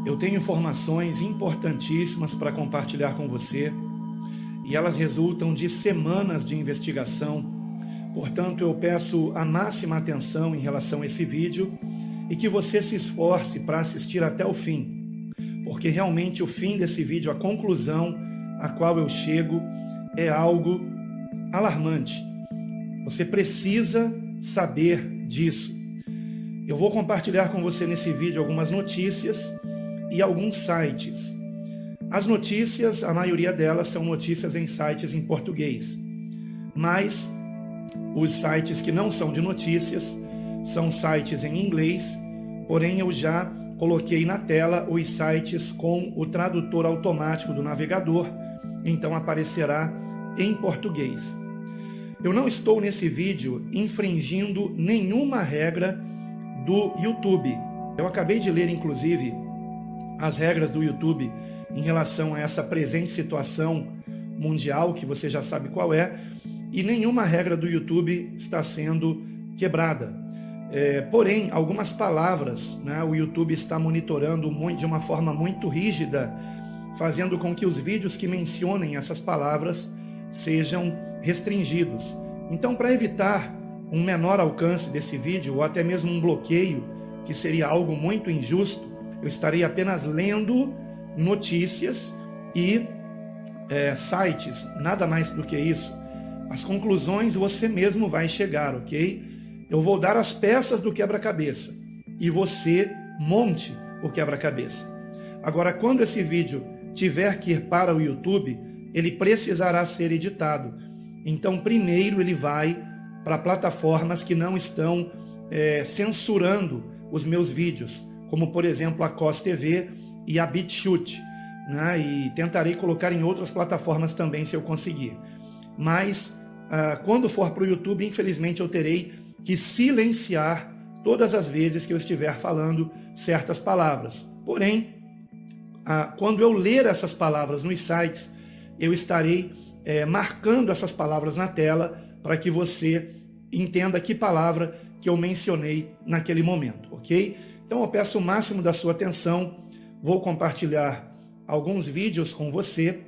Eu tenho informações importantíssimas para compartilhar com você e elas resultam de semanas de investigação. Portanto, eu peço a máxima atenção em relação a esse vídeo e que você se esforce para assistir até o fim, porque realmente o fim desse vídeo, a conclusão a qual eu chego, é algo alarmante. Você precisa saber disso. Eu vou compartilhar com você nesse vídeo algumas notícias e alguns sites. As notícias, a maioria delas são notícias em sites em português, mas os sites que não são de notícias são sites em inglês, porém eu já coloquei na tela os sites com o tradutor automático do navegador, então aparecerá em português. Eu não estou nesse vídeo infringindo nenhuma regra do YouTube. Eu acabei de ler, inclusive, as regras do YouTube em relação a essa presente situação mundial, que você já sabe qual é, e nenhuma regra do YouTube está sendo quebrada. Porém, algumas palavras, né, o YouTube está monitorando de uma forma muito rígida, fazendo com que os vídeos que mencionem essas palavras sejam restringidos. Então, para evitar um menor alcance desse vídeo, ou até mesmo um bloqueio, que seria algo muito injusto, eu estarei apenas lendo notícias e sites, nada mais do que isso. As conclusões você mesmo vai chegar, ok? Eu vou dar as peças do quebra-cabeça e você monte o quebra-cabeça. Agora, quando esse vídeo tiver que ir para o YouTube, ele precisará ser editado. Então, primeiro ele vai para plataformas que não estão censurando os meus vídeos, como por exemplo a Cos TV e a BitChute, né? E tentarei colocar em outras plataformas também se eu conseguir. Mas quando for para o YouTube, infelizmente eu terei que silenciar todas as vezes que eu estiver falando certas palavras. Porém, quando eu ler essas palavras nos sites, eu estarei marcando essas palavras na tela para que você entenda que palavra que eu mencionei naquele momento, ok? Então eu peço o máximo da sua atenção, vou compartilhar alguns vídeos com você.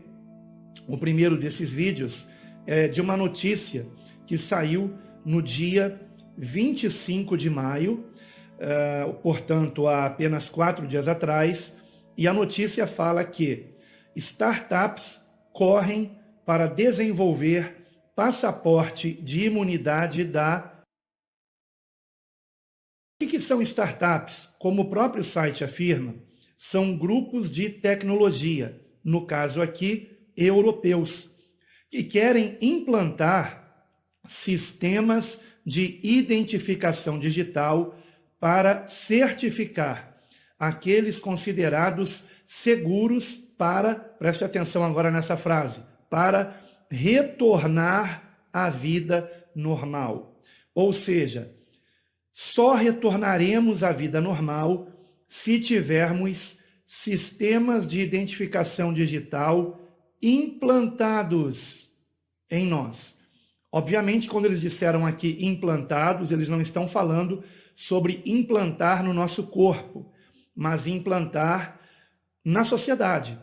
O primeiro desses vídeos é de uma notícia que saiu no dia 25 de maio, portanto há apenas 4 dias atrás, e a notícia fala que startups correm para desenvolver passaporte de imunidade da... O que são startups? Como o próprio site afirma, são grupos de tecnologia, no caso aqui, europeus, que querem implantar sistemas de identificação digital para certificar aqueles considerados seguros para, preste atenção agora nessa frase, para retornar à vida normal. Ou seja, só retornaremos à vida normal se tivermos sistemas de identificação digital implantados em nós. Obviamente, quando eles disseram aqui implantados, eles não estão falando sobre implantar no nosso corpo, mas implantar na sociedade.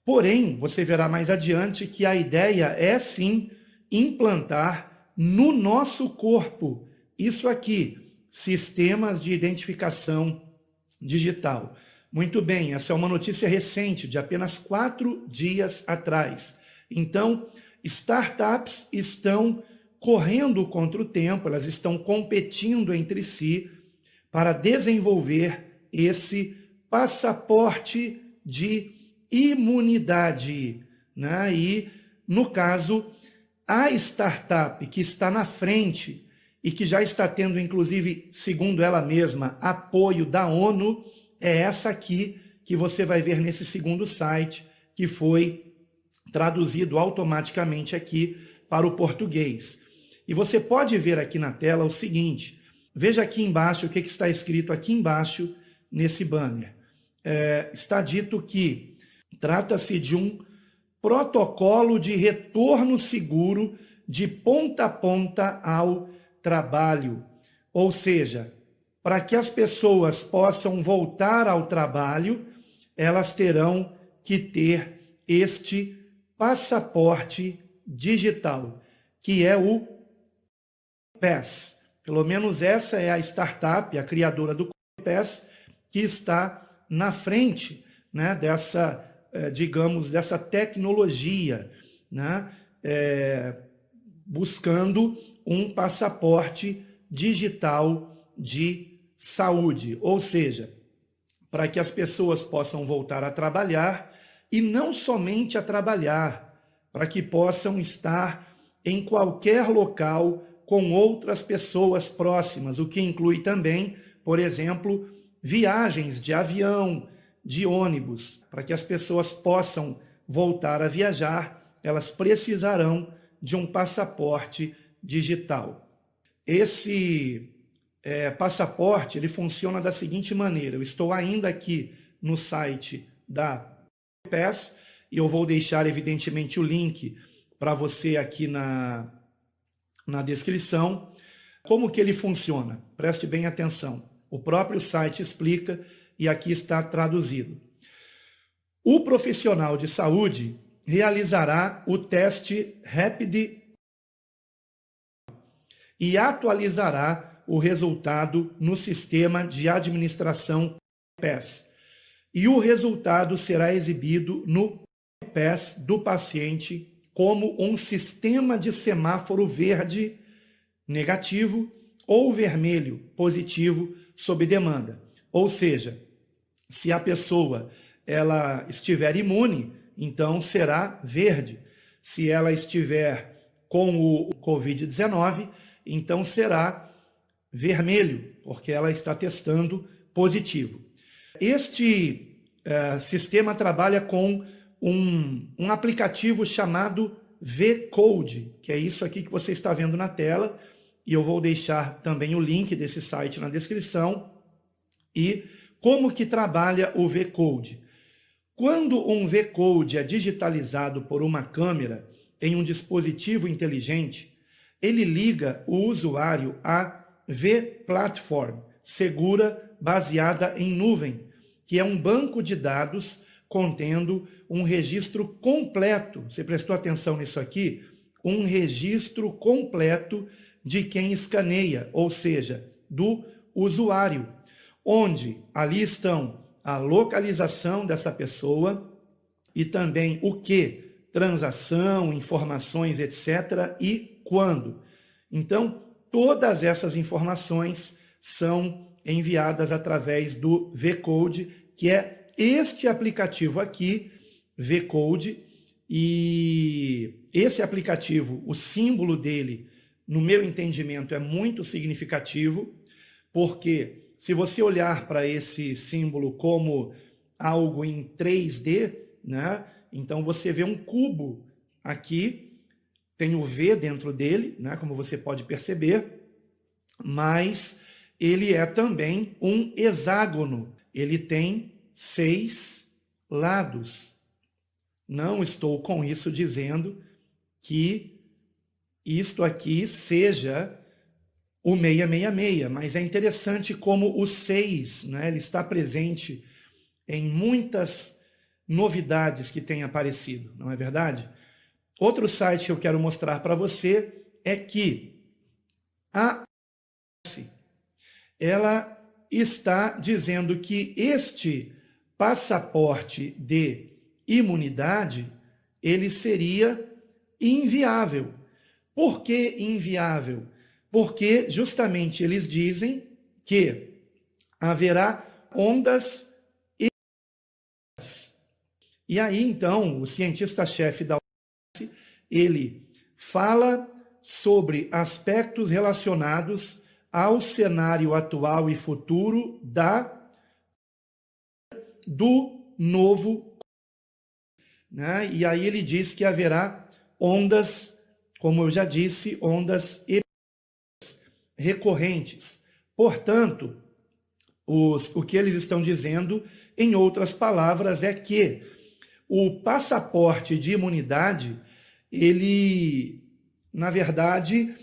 Porém, você verá mais adiante que a ideia é sim implantar no nosso corpo isso aqui, sistemas de identificação digital. Muito bem, essa é uma notícia recente, de apenas 4 dias atrás. Então, startups estão correndo contra o tempo, elas estão competindo entre si para desenvolver esse passaporte de imunidade, né? E, no caso, a startup que está na frente e que já está tendo, inclusive, segundo ela mesma, apoio da ONU, é essa aqui que você vai ver nesse segundo site, que foi traduzido automaticamente aqui para o português. E você pode ver aqui na tela o seguinte, veja aqui embaixo o que está escrito aqui embaixo nesse banner. Está dito que trata-se de um protocolo de retorno seguro de ponta a ponta ao trabalho. Ou seja, para que as pessoas possam voltar ao trabalho, elas terão que ter este passaporte digital, que é o Pass. Pelo menos essa é a startup, a criadora do Pass, que está na frente, né, dessa, digamos, dessa tecnologia, né, buscando um passaporte digital de saúde, ou seja, para que as pessoas possam voltar a trabalhar e não somente a trabalhar, para que possam estar em qualquer local com outras pessoas próximas, o que inclui também, por exemplo, viagens de avião, de ônibus. Para que as pessoas possam voltar a viajar, elas precisarão de um passaporte digital. Esse passaporte, ele funciona da seguinte maneira. Eu estou ainda aqui no site da Pass e eu vou deixar, evidentemente, o link para você aqui na descrição. Como que ele funciona? Preste bem atenção. O próprio site explica e aqui está traduzido. O profissional de saúde realizará o teste Rapid e atualizará o resultado no sistema de administração PAS. E o resultado será exibido no PAS do paciente como um sistema de semáforo verde negativo ou vermelho positivo sob demanda. Ou seja, se a pessoa ela estiver imune, então será verde. Se ela estiver com o Covid-19, então será vermelho, porque ela está testando positivo. Este sistema trabalha com um aplicativo chamado V-Code, que é isso aqui que você está vendo na tela, e eu vou deixar também o link desse site na descrição. E como que trabalha o V-Code? Quando um V-Code é digitalizado por uma câmera em um dispositivo inteligente, ele liga o usuário à V-Platform, segura, baseada em nuvem, que é um banco de dados contendo um registro completo. Você prestou atenção nisso aqui? Um registro completo de quem escaneia, ou seja, do usuário, onde ali estão a localização dessa pessoa e também o que? Transação, informações, etc. e quando. Então, todas essas informações são enviadas através do V-Code, que é este aplicativo aqui, V-Code, e esse aplicativo, o símbolo dele, no meu entendimento, é muito significativo, porque se você olhar para esse símbolo como algo em 3D, né? Então você vê um cubo aqui, tem o V dentro dele, né? Como você pode perceber, mas ele é também um hexágono, ele tem 6 lados. Não estou com isso dizendo que isto aqui seja o 666, mas é interessante como o 6, né, ele está presente em muitas novidades que têm aparecido, não é verdade? Outro site que eu quero mostrar para você é que a ela está dizendo que este passaporte de imunidade, ele seria inviável. Por que inviável? Porque justamente eles dizem que haverá ondas e aí então o cientista-chefe da OMS, ele fala sobre aspectos relacionados ao cenário atual e futuro do novo, né? E aí ele diz que haverá ondas, como eu já disse, ondas recorrentes. Portanto, o que eles estão dizendo, em outras palavras, é que o passaporte de imunidade, ele, na verdade,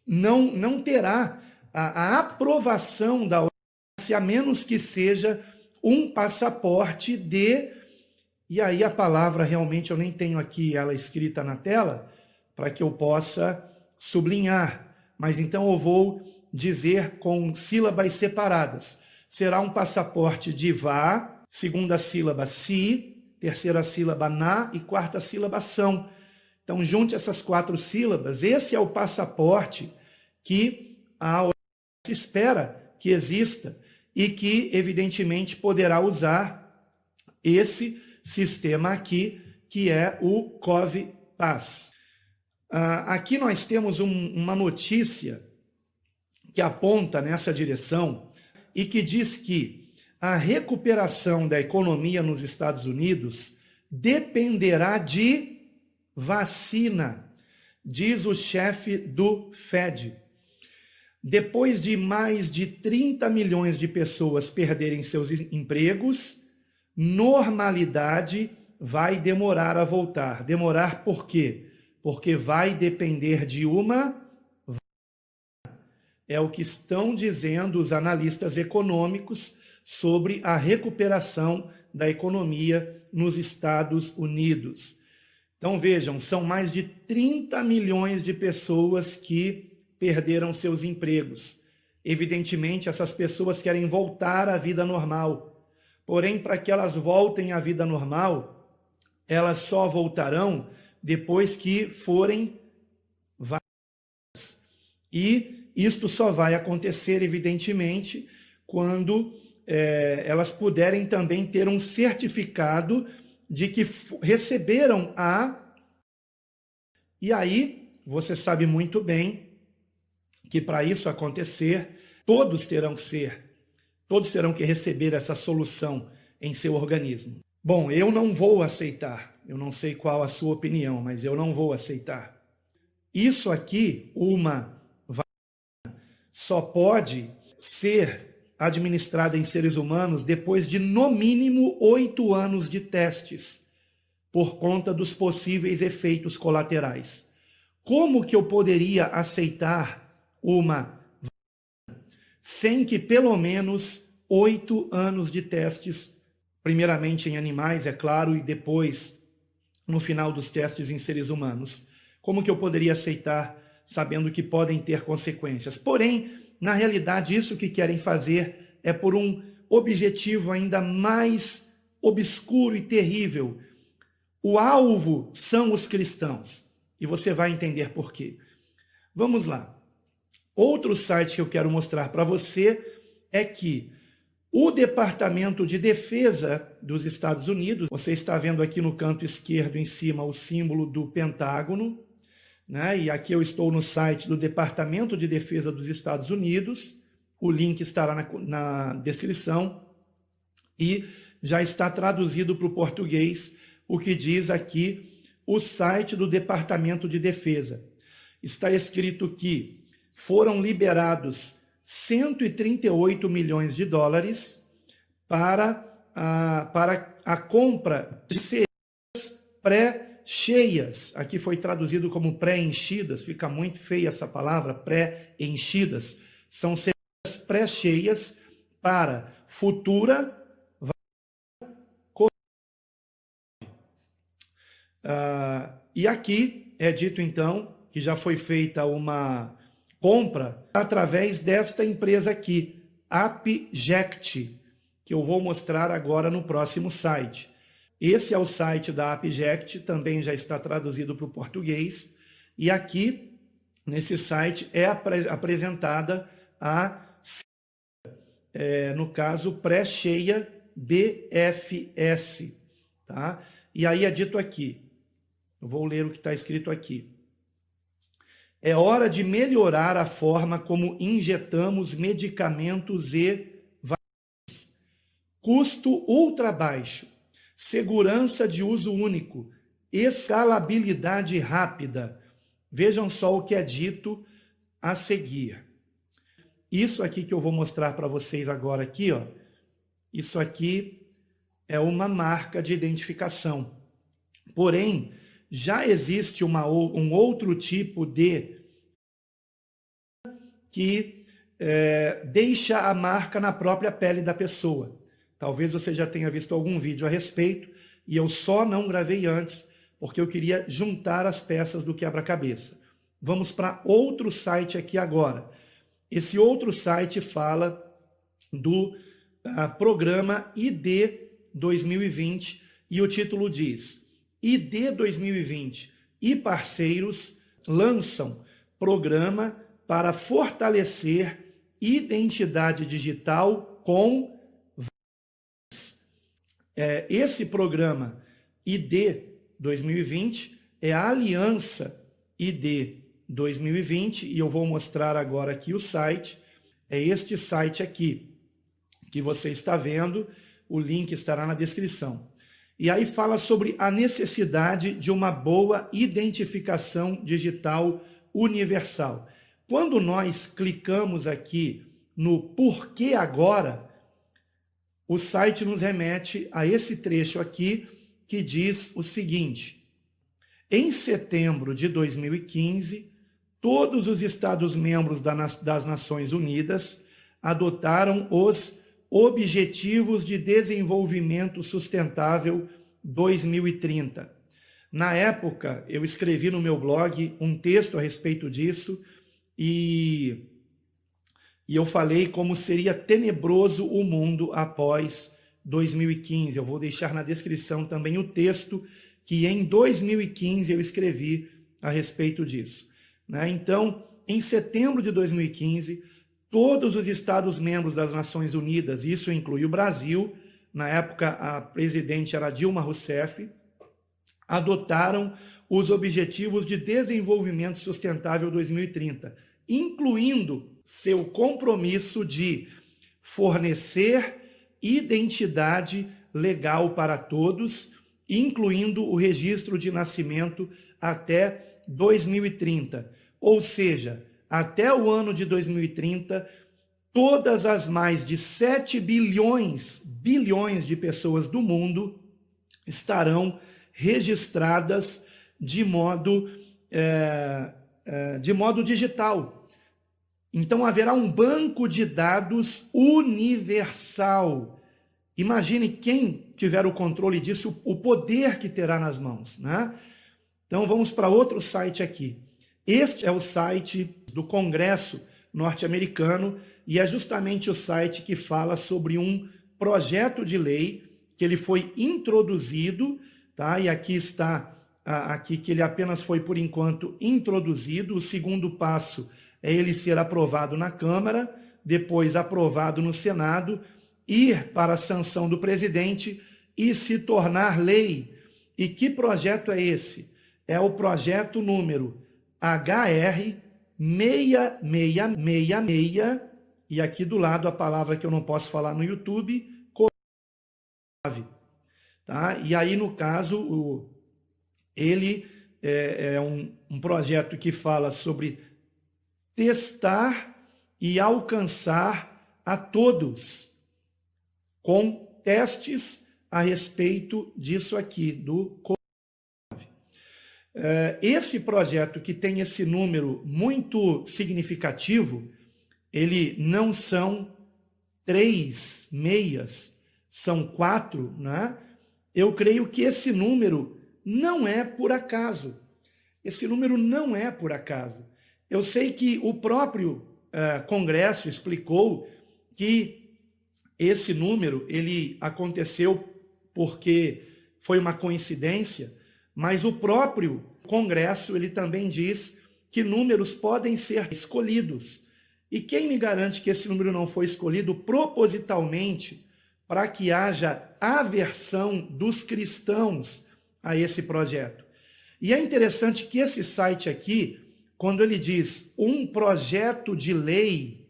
não terá a aprovação da OMS, a menos que seja um passaporte de... E aí a palavra realmente eu nem tenho aqui ela escrita na tela para que eu possa sublinhar. Mas então eu vou dizer com sílabas separadas. Será um passaporte de vá, segunda sílaba si, terceira sílaba na e quarta sílaba são. Então junte essas 4 sílabas. Esse é o passaporte que a OMS espera que exista e que evidentemente poderá usar esse sistema aqui, que é o CovPass. Aqui nós temos uma notícia que aponta nessa direção e que diz que a recuperação da economia nos Estados Unidos dependerá de vacina, diz o chefe do Fed. Depois de mais de 30 milhões de pessoas perderem seus empregos, normalidade vai demorar a voltar. Demorar por quê? Porque vai depender de uma vacina. É o que estão dizendo os analistas econômicos sobre a recuperação da economia nos Estados Unidos. Então vejam, são mais de 30 milhões de pessoas que perderam seus empregos. Evidentemente, essas pessoas querem voltar à vida normal. Porém, para que elas voltem à vida normal, elas só voltarão depois que forem vacinadas. E isto só vai acontecer, evidentemente, quando elas puderem também ter um certificado de que receberam a... E aí, você sabe muito bem que para isso acontecer, todos terão que receber essa solução em seu organismo. Bom, eu não vou aceitar. Eu não sei qual a sua opinião, mas eu não vou aceitar. Isso aqui, uma vacina, só pode ser administrada em seres humanos depois de, no mínimo, 8 anos de testes, por conta dos possíveis efeitos colaterais. Como que eu poderia aceitar uma vacina sem que pelo menos 8 anos de testes, primeiramente em animais, é claro, e depois, no final dos testes em seres humanos? Como que eu poderia aceitar sabendo que podem ter consequências? Porém, na realidade, isso que querem fazer é por um objetivo ainda mais obscuro e terrível. O alvo são os cristãos. E você vai entender por quê. Vamos lá. Outro site que eu quero mostrar para você é que o Departamento de Defesa dos Estados Unidos, você está vendo aqui no canto esquerdo em cima o símbolo do Pentágono, né? E aqui eu estou no site do Departamento de Defesa dos Estados Unidos, o link estará na descrição, e já está traduzido para o português o que diz aqui o site do Departamento de Defesa. Está escrito que foram liberados 138 milhões de dólares para a compra de cerejas pré-cheias. Aqui foi traduzido como pré-enchidas, fica muito feia essa palavra, pré-enchidas. São cerejas pré-cheias para futura e aqui é dito então que já foi feita uma compra através desta empresa aqui, Apject, que eu vou mostrar agora no próximo site. Esse é o site da Apject, também já está traduzido para o português, e aqui nesse site é apresentada no caso, pré-cheia BFS, tá? E aí é dito aqui, eu vou ler o que está escrito aqui. É hora de melhorar a forma como injetamos medicamentos e vacinas. Custo ultra baixo, segurança de uso único, escalabilidade rápida. Vejam só o que é dito a seguir. Isso aqui que eu vou mostrar para vocês agora aqui, ó, isso aqui é uma marca de identificação. Porém, já existe um outro tipo de que deixa a marca na própria pele da pessoa. Talvez você já tenha visto algum vídeo a respeito, e eu só não gravei antes, porque eu queria juntar as peças do quebra-cabeça. Vamos para outro site aqui agora. Esse outro site fala do programa ID 2020, e o título diz: ID 2020 e parceiros lançam programa para fortalecer identidade digital com esse programa ID 2020 é a aliança ID 2020, e eu vou mostrar agora aqui o site. É este site aqui que você está vendo, o link estará na descrição. E aí fala sobre a necessidade de uma boa identificação digital universal. Quando nós clicamos aqui no porquê agora, o site nos remete a esse trecho aqui que diz o seguinte: em setembro de 2015, todos os Estados-membros das Nações Unidas adotaram os Objetivos de Desenvolvimento Sustentável 2030. Na época, eu escrevi no meu blog um texto a respeito disso e eu falei como seria tenebroso o mundo após 2015. Eu vou deixar na descrição também o texto que em 2015 eu escrevi a respeito disso. Então, em setembro de 2015, todos os Estados-membros das Nações Unidas, isso inclui o Brasil, na época a presidente era Dilma Rousseff, adotaram os Objetivos de Desenvolvimento Sustentável 2030, incluindo seu compromisso de fornecer identidade legal para todos, incluindo o registro de nascimento até 2030. Ou seja, até o ano de 2030, todas as mais de 7 bilhões de pessoas do mundo estarão registradas de modo digital. Então haverá um banco de dados universal. Imagine quem tiver o controle disso, o poder que terá nas mãos, né? Então vamos para outro site aqui. Este é o site do Congresso norte-americano e é justamente o site que fala sobre um projeto de lei que ele foi introduzido, tá? E aqui está aqui que ele apenas foi por enquanto introduzido. O segundo passo é ele ser aprovado na Câmara, depois aprovado no Senado, ir para a sanção do presidente e se tornar lei. E que projeto é esse? É o projeto número HR 6666, e aqui do lado a palavra que eu não posso falar no YouTube, tá? E aí, no caso, ele é um projeto que fala sobre testar e alcançar a todos, com testes a respeito disso aqui, do Covid. Esse projeto, que tem esse número muito significativo, ele não são 3 meias, são 4, né? Eu creio que esse número não é por acaso. Esse número não é por acaso. Eu sei que o próprio Congresso explicou que esse número ele aconteceu porque foi uma coincidência, mas o próprio Congresso ele também diz que números podem ser escolhidos. E quem me garante que esse número não foi escolhido propositalmente para que haja aversão dos cristãos a esse projeto? E é interessante que esse site aqui, quando ele diz um projeto de lei,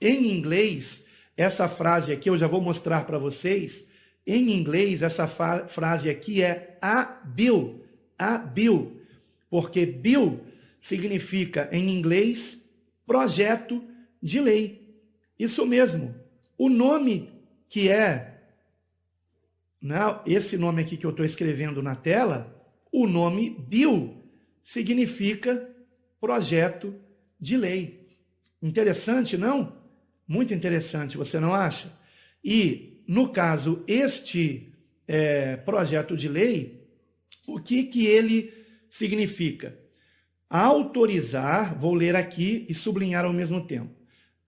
em inglês, essa frase aqui eu já vou mostrar para vocês. Em inglês, essa frase aqui é a bill, porque bill significa, em inglês, projeto de lei. Isso mesmo. O nome que esse nome aqui que eu estou escrevendo na tela, o nome bill significa projeto de lei. Interessante, não? Muito interessante, você não acha? E no caso, este projeto de lei, o que ele significa? Autorizar, vou ler aqui e sublinhar ao mesmo tempo.